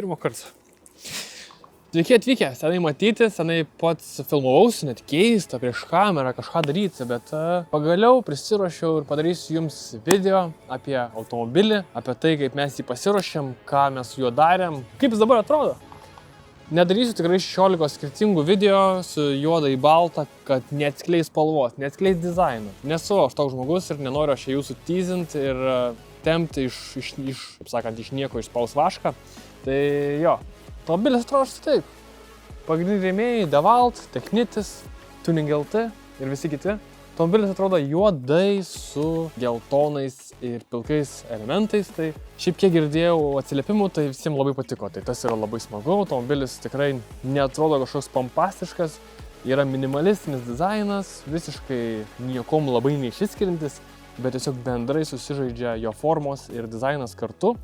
pirmo karto. Sveiki atvykę, senai matyti, senai pats filmavausi, net keista prieš kamerą kažką daryti, bet pagaliau prisiruošiau ir padarysiu jums video apie automobilį, apie tai, kaip mes jį pasiruošėm, ką mes su juo darėm, kaip jis dabar atrodo. Nedarysiu tikrai 16 skirtingų video su juoda į baltą, kad neatskleis spalvos, neatskleis dizaino. Nesu aš toks žmogus ir nenoriu aš jūsų teasinti ir tempti iš nieko išspaus vašką. Tai jo. Automobilis atrodo taip. Pagrindiniai rėmėjai, DeWalt, Technitis, Tuning LT ir visi kiti. Automobilis atrodo juodai su geltonais ir pilkais elementais. Tai šiaip kiek girdėjau atsiliepimų, tai visiems labai patiko. Tai tas yra labai smagu. Automobilis tikrai neatrodo kažkoks pompastiškas. Yra minimalistinis dizainas, visiškai niekom labai neišsiskiriantis, bet tiesiog bendrai susižaidžia jo formos ir dizainas kartu.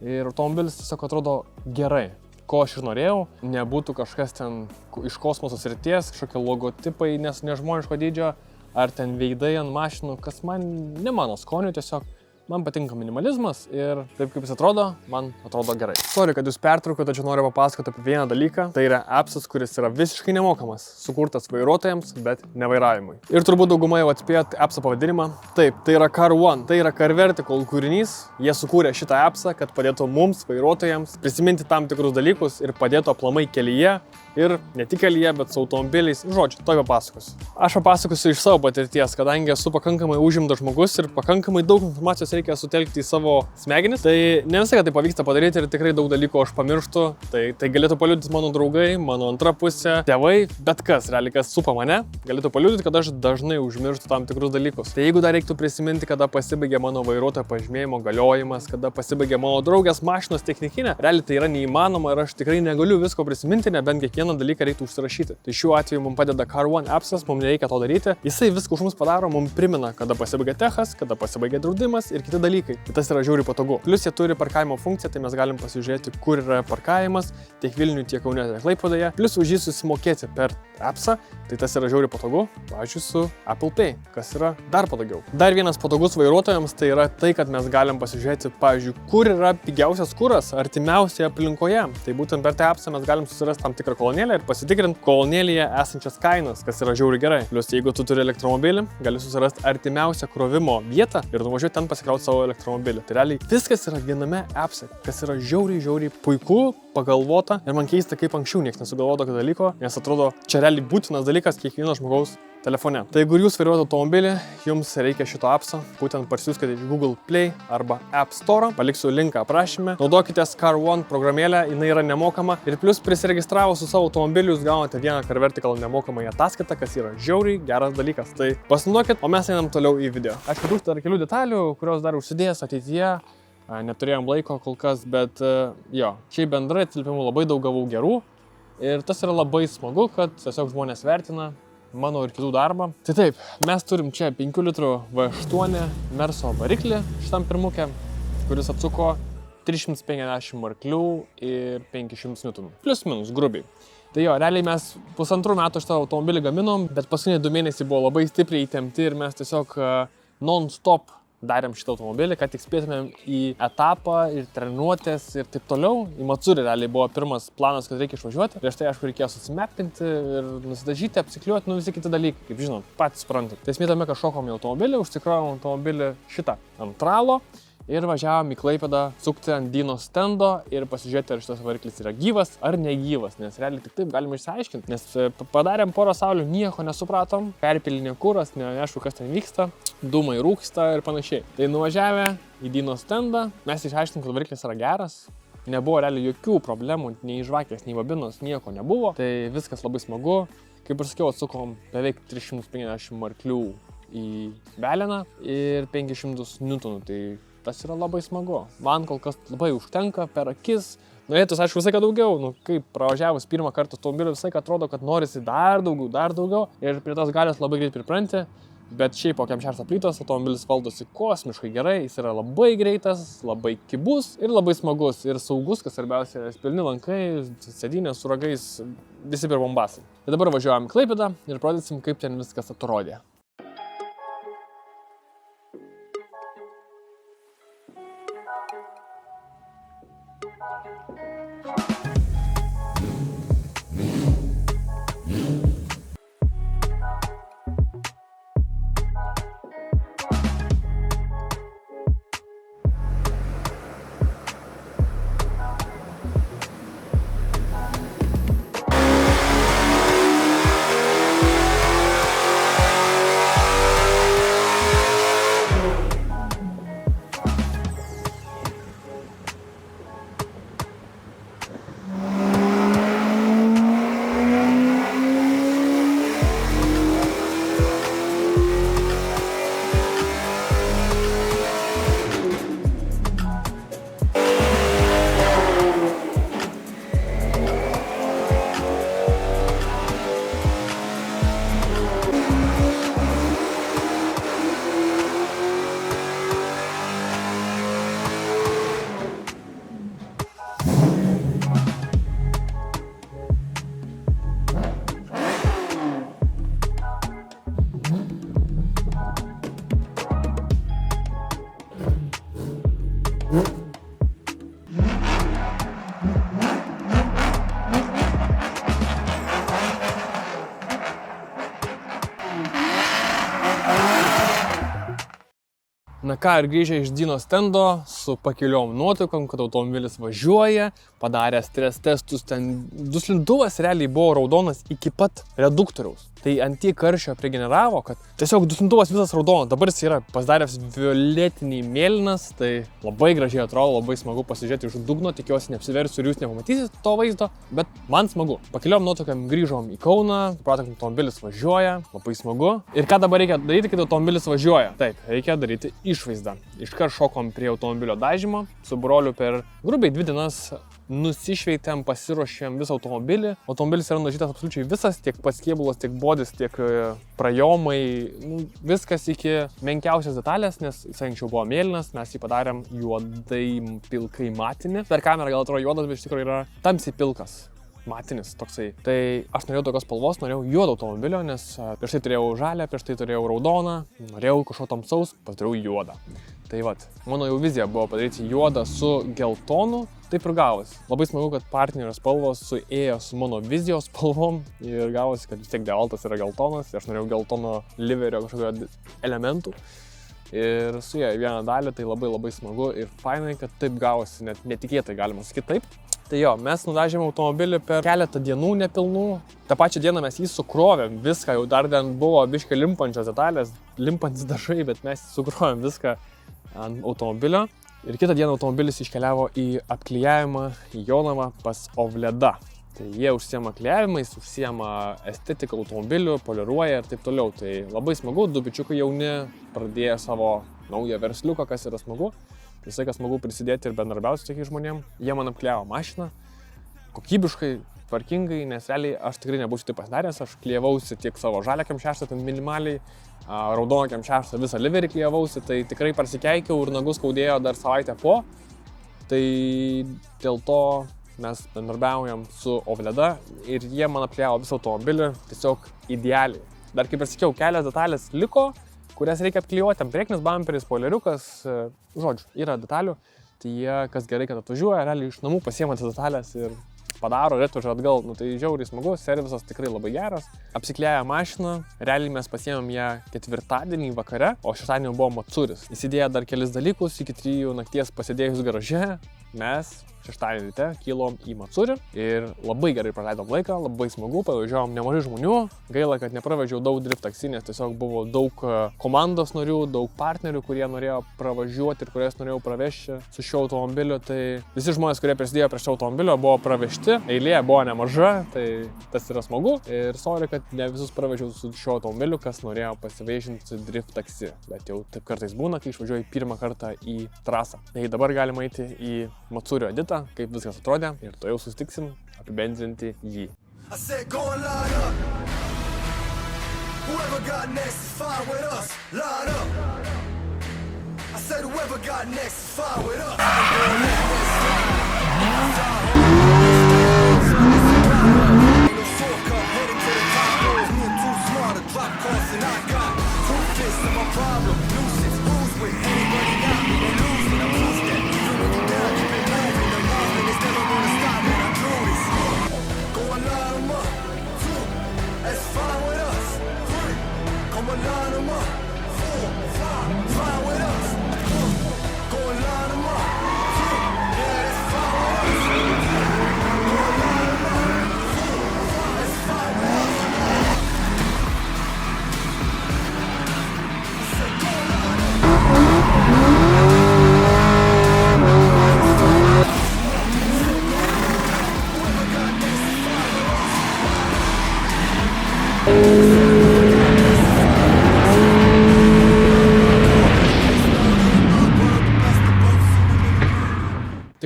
Ir automobilis tiesiog atrodo gerai. Ko aš ir norėjau, nebūtų kažkas ten iš kosmoso srities, kažkokie logotipai nežmoniško dydžio, ar ten veidai ant mašinų, kas man ne mano skonių tiesiog. Man patinka minimalizmas ir taip kaip jis atrodo, man atrodo gerai. Sorry, kad jūs pertraukiau, tačiau noriu papasakoti apie vieną dalyką. Tai yra appsas, kuris yra visiškai nemokamas, sukurtas vairuotojams, bet ne vairavimui. Ir turbūt daugumai jau atspėjot appso pavadinimą. Taip, tai yra Car One, tai yra Car Vertical kūrinys. Jie sukūrė šitą appsą, kad padėtų mums, vairuotojams, prisiminti tam tikrus dalykus ir padėtų aplamai kelyje. Ir ne tik kelyje, bet su automobiliais. Žodžiu, to papasakosiu. Aš papasakosiu iš savo patirties, kadangi esu pakankamai užimtas žmogus ir pakankamai daug informacijos reikia sutelkti į savo smegenis. Tai ne visai, kad tai pavyksta padaryti ir tikrai daug dalykų aš pamirštu. Tai galėtų paliudyti mano draugai, mano antra pusė, tėvai, bet kas, realiai kas supa mane, galėtų paliudyti, kad aš dažnai užmirštu tam tikrus dalykus. Tai jeigu dar reiktų prisiminti, kada pasibaigė mano vairuotojo pažymėjimo galiojimas, kada pasibaigė mano draugės mašinos technikinė, realiai tai yra neįmanoma ir aš tikrai negaliu visko prisiminti, nebent kiekvieną dalyką reiktų užsirašyti. Tai šiuo atveju mums padeda Car One appsas, mums nereikia to daryti. Jisai viską už mus padaro, mums primena, kada pasibaigė techas, kada pasibaigė draudimas ir kiti dalykai. Tai tas yra žiauriai patogu. Plius jie turi parkavimo funkciją, tai mes galim pasižiūrėti, kur yra parkavimas, tiek Vilniuje, tiek Kaune, tiek Klaipėdoje. Plius už jį susimokėti per appsą, tai tas yra žiauriai patogu, pavyzdžiui, su Apple Pay, kas yra dar patogiau. Dar vienas patogus vairuotojams tai yra tai, kad mes galim pasižiūrėti, pavyzdžiui, kur yra pigiausias kuras artimiausioje aplinkoje. Tai būtent per tą appsą mes galim susirasti tam tikrą kolonėlę ir pasitikrinti kolonėlėje esančias kainas, kas yra žiauriai gerai. Plius, jeigu tu turi elektromobilį, gali susirasti artimiausią krovimo vietą ir nuvažiuoti ten pasikrauti savo elektromobilį. Tai realiai viskas yra viename appse, kas yra žiauriai puiku, pagalvota ir man keista, kaip anksčiau niekas nesugalvojo tokio dalyko, nes atrodo, čia realiai būtinas dalykas kiekvieno žmogaus telefone. Tai jeigu jūs vairuojate automobilį, jums reikia šito appso, būtent parsiųskite iš Google Play arba App Store, paliksiu linką aprašyme. Naudokitės Car One programėlę, jinai yra nemokama ir plus prisiregistravus su savo automobiliu jūs gaunate vieną Car Vertical nemokamą ataskaitą, kas yra žiauriai geras dalykas. Tai pasinaudokit, o mes einam toliau į video. Aišku, trūksta dar kelių detalių, kurios dar užsidės ateityje. Neturėjom laiko kol kas, bet jo, šiaip bendrai atsiliepimų labai daug gavau gerų ir tas yra labai smagu, kad tiesiog žmonės vertina mano ir kitų darbą. Tai taip, mes turim čia 5 litrų V8 Merso variklį šitam pirmukė, kuris atsuko 350 arklių ir 500 Nm. Plius minus, grubiai. Tai jo, realiai mes 1,5 metų šitą automobilį gaminom, bet paskutiniai 2 mėnesiai buvo labai stipriai įtempti ir mes tiesiog non-stop darėm šitą automobilį, kad tik spėtumėm į etapą ir treniruotės ir taip toliau. Į Matsuri realiai buvo pirmas planas, kad reikia išvažiuoti. Prieš tai, aišku, reikėjo susimepinti ir nusidažyti, apsikliuoti, visi kiti dalykai, kaip žinot, patys suprantat. Tai esmėtame, kad šokom į automobilį, užsikrovėm automobilį šitą ant tralo ir važiavom į Klaipėdą sukti ant Dino stendo ir pasižiūrėti, ar šitas variklis yra gyvas ar negyvas, nes realiai tik taip galime išsiaiškinti, nes padarėm porą saulių, nieko nesupratom, perpilinė kuras, neaišku, kas ten vyksta, dūmai rūksta ir panašiai. Tai nuvažiavę į Dino stendą, mes išaiškinom, kad variklis yra geras, nebuvo realiai jokių problemų, nei žvakės, nei bobinos, nieko nebuvo, tai viskas labai smagu. Kaip ir sakiau, atsukom beveik 350 arklių į Veleną ir 500 Nm, tai tas yra labai smagu. Man kol kas labai užtenka per akis. Norėtus, aišku, visai ką daugiau. Kaip pravažiavus pirmą kartą automobilį, visai atrodo, kad norisi dar daugiau. Ir prie tos galios labai greit pripranti. Bet šiaip po kemšerso plytos automobilis valdosi kosmiškai gerai. Jis yra labai greitas, labai kibus ir labai smagus. Ir saugus, kas svarbiausia, pilni lankai, sėdynės su ragais, visi per bombasai. Tai dabar važiuojam į Klaipėdą ir parodysim, kaip ten viskas atrodė. Na ką, ir grįžę iš Dino stendo su pakiliom nuotaikom, kad automobilis važiuoja, padarė stres testus, ten duslintuvas realiai buvo raudonas iki pat reduktoriaus. Tai ant tiek karščio prigeneravo, kad tiesiog duslintuvas visas raudonas, dabar jis yra pasidaręs violetinį mėlynas, tai labai gražiai atrodo, labai smagu pasižiūrėti iš dugno, tikiuosi neapsiversiu ir jūs nepamatysit to vaizdo, bet man smagu. Pakiliom nuotaikom grįžom į Kauną, supratom, kad automobilis važiuoja, labai smagu. Ir ką dabar reikia daryti, kai automobilis važiuoja? Taip, reikia daryti išvaizdą. Iškart šokom prie automobilio dažymo, su broliu per grubiai 2 dienas nusišveitėm, pasiruošėm visą automobilį. Automobilis yra nudažytas absoliučiai visas, tiek pats kėbulas, tiek bodis, tiek prajomai, viskas iki menkiausios detalės, nes jis anksčiau buvo mėlynas, mes jį padarėm juodai pilkai matinį. Per kamerą gal atrodo juodas, bet iš tikrųjų yra tamsiai pilkas. Matinis toksai. Tai aš norėjau tokios spalvos, norėjau juodo automobilio, nes prieš tai turėjau žalią, prieš tai turėjau raudoną, norėjau kažko tamsaus, padariau juodą. Tai vat, mano jau vizija buvo padaryti juodą su geltonu, taip ir gavosi. Labai smagu, kad partnerio spalvos suėjo su mano vizijos spalvom ir gavosi, kad vis tiek devaltas yra geltonas, aš norėjau geltono liverio kažkokio elementų. Ir suėjo į vieną dalį, tai labai smagu ir fainai, kad taip gavosi, net netikėtai galima sakyti taip. Tai jo, mes nudažėm automobilį per keletą dienų nepilnų. Ta pačią dieną mes jį sukrovėm, viską, jau dar ten buvo biškai limpančios detalės, limpantis dažai, bet mes sukrovėm viską ant automobilio. Ir kitą dieną automobilis iškeliavo į apklijavimą į Jonavą pas Ovleda. Tai jie užsiema klijavimais, užsiema estetiką automobilių, poliruoja ir taip toliau. Tai labai smagu, 2 bičiukai jauni pradėjo savo naują versliuką, kas yra smagu. Visai kas smagu prisidėti ir bendradarbiauti su tokiais žmonėm. Jie man apklijavo mašiną, kokybiškai, tvarkingai, nes realiai aš tikrai nebūsiu taip pasidaręs, aš klijavausi tiek savo žalią M6, ten minimaliai, raudoną M6 visą liverį klijavausi, tai tikrai prasikeikiau ir nagus skaudėjo dar savaitę po. Tai dėl to mes bendradarbiaujam su Ovleda ir jie man apklijavo visą automobilį tiesiog idealiai. Dar kaip ir sakiau, kelios detalės liko, kurias reikia apklijuoti, priekinis bamperis, spoileriukas, žodžiu, yra detalių, tai jie, kas gerai, kad atvažiuoja, realiai iš namų pasiema tas detalės ir padaro, atveža atgal, tai žiauriai smagu, servisas tikrai labai geras. Apsiklijaja mašiną, realiai mes pasiėmėm ją 4-dienį vakare, o 6-dienį buvo Matsuris. Įsidėję dar kelis dalykus, iki 3 nakties pasėdėjus garaže, mes 6-dienį ryte kilom į Matsurį ir labai gerai praleidom laiką, labai smagu, pavažiavom nemažai žmonių. Gaila, kad nepravažiavau daug drift taksi, nes tiesiog buvo daug komandos narių, daug partnerių, kurie norėjo pravažiuoti ir kurias norėjau pravežti su šiuo automobiliu. Tai visi žmonės, kurie prisidėjo prie šio automobilio, buvo pravežti, eilė buvo nemaža, tai tas yra smagu. Ir sorry, kad ne visus pravežiau su šiuo automobiliu, kas norėjo pasivaižinti drift taksi. Bet jau taip kartais būna, kai išvažiuoju pirmą kartą į trasą. Tai dabar galima eiti į Matsurio editą, kaip viskas atrodė ir to jau susitiksim apibendrinti jį.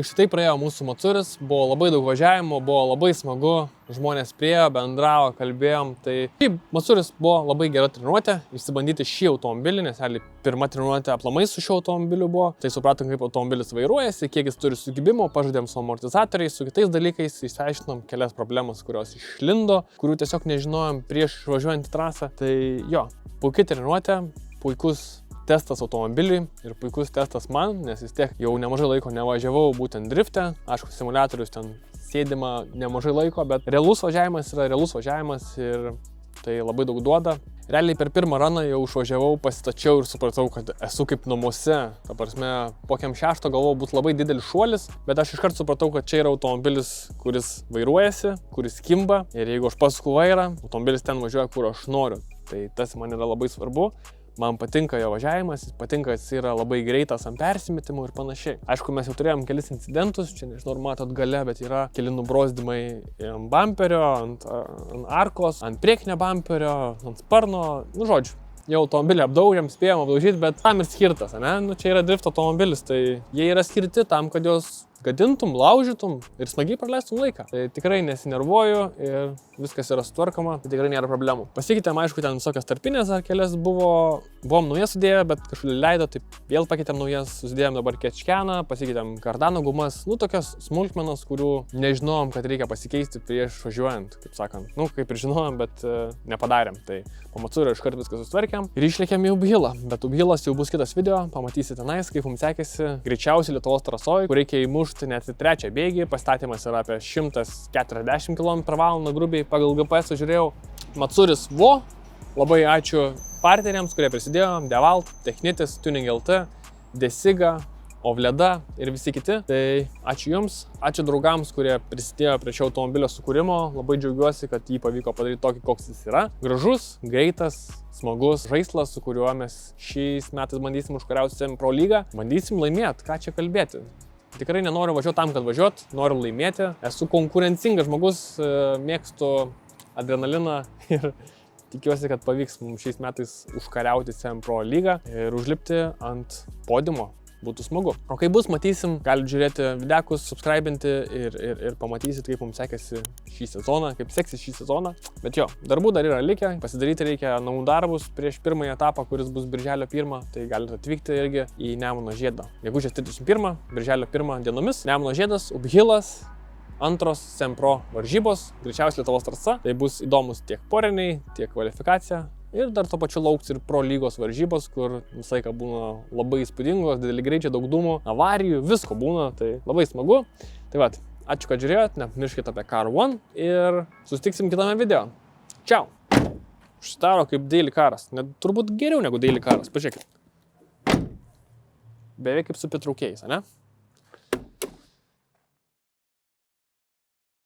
Tai štai praėjo mūsų Matsuris, buvo labai daug važiavimo, buvo labai smagu, žmonės priėjo, bendravo, kalbėjom. Tai šiaip Matsuris buvo labai gera treniruotė, išsibandyti šį automobilį, nes pirma treniruotė aplamai su šiuo automobiliu buvo. Tai supratom, kaip automobilis vairuojasi, kiek jis turi sukibimo, pažadėm su amortizatoriais, su kitais dalykais, išsiaiškinom kelias problemas, kurios išlindo, kurių tiesiog nežinojom prieš važiuojant į trasą. Tai jo, puikiai treniruotė, puikus testas automobiliui ir puikus testas man, nes vis tiek jau nemažai laiko nevažiavau būtent drifte. Aišku, simuliatorius ten sėdima nemažai laiko, bet realus važiavimas yra realus važiavimas ir tai labai daug duoda. realiai per pirmą raną jau išvažiavau, pasitačiau ir supratau, kad esu kaip namuose. Ta prasme, po kiem 6 galvojau bus labai didelis šuolis, bet aš iškart supratau, kad čia yra automobilis, kuris vairuojasi, kuris kimba ir jeigu aš pasuku vairą, automobilis ten važiuoja, kur aš noriu. Tai tas man yra labai svarbu. Man patinka jo važiavimas, patinka, jis yra labai greitas ant persimetimų ir panašiai. Aišku, mes jau turėjom kelis incidentus, čia nežinau, ar matot gale, bet yra keli nubrozdimai ant bamperio, ant arkos, ant priekinio bamperio, ant sparno, nu žodžiu. Jau automobilį apdaužėm, spėjom apdaužyti, bet tam ir skirtas, ne? Nu, čia yra drift automobilis, tai jie yra skirti tam, kad jos gadintum, laužytum ir smagiai praleistum laiką. Tai tikrai nesinervuoju ir viskas yra sutvarkoma, tai tikrai nėra problemų. Pasikeitėm, aišku, ten visokios tarpinės ar kelias buvom naujas sudėję, bet kažkaip leido, tai vėl pakeitėm naujas, susidėjom dabar kečkeną, pasikeitėm kardano gumas, nu tokios smulkmenos, kurių nežinojom, kad reikia pasikeisti prieš važiuojant, kaip sakant. Nu, kaip ir žinojom, bet nepadarėm. Tai po Matsūrio iškart viską sustvarkėm ir išlėkėm į Ubhilą. Bet Ubhilas jau bus kitas video, pamatysite tenais, kaip mums sekėsi. Greičiausiai Lietuvos trasoj, kur reikia įmušti net į 3 bėgį. Pastatymas yra apie 140 km/h grubiai, pagal GPS žiūrėjau. Matsūris labai ačiū partneriams, kurie prisidėjo, Devalt, Technitis, Tuning LT, Desiga, Ovleda ir visi kiti. Tai ačiū Jums, ačiū draugams, kurie prisidėjo prie šio automobilio sukūrimo. Labai džiaugiuosi, kad jį pavyko padaryti tokį, koks jis yra. Gražus, greitas, smagus žaislas, su kuriuo mes šiais metais bandysim užkariauti Sempro lygą. Bandysim laimėti, ką čia kalbėti. Tikrai nenoriu važiuoti tam, kad važiuot, noriu laimėti. Esu konkurencingas žmogus, mėgstu adrenaliną ir tikiuosi, kad pavyks mums šiais metais užkariauti Sempro lygą ir užlipti ant podiumo. Būtų smagu. O kai bus, matysim, galite žiūrėti videkus, subscribinti ir pamatysit, kaip mums sekėsi šį sezoną, kaip seksis šį sezoną. Bet jo, darbų dar yra likę, pasidaryti reikia namų darbus prieš pirmąjį etapą, kuris bus birželio 1, tai galite atvykti irgi į Nemuno žiedą. Gegužės 31, birželio 1 dienomis, Nemuno žiedas, Ubhilas, antros Sempro varžybos, greičiausiai Lietuvos trasa. Tai bus įdomus tiek poriniai, tiek kvalifikacija. Ir dar to pačiu lauks ir pro lygos varžybos, kur visą laiką būna labai įspūdingos, dideli greičiai, daug dūmų, avarijų, visko būna, tai labai smagu. Tai vat, ačiū, kad žiūrėjot, nepamirškite apie Car One ir susitiksim kitame video. Čiau! Užsidaro kaip Daily Caras, net turbūt geriau negu Daily Caras, pažiūrėkit. Beveik kaip su pritraukėjais, ane?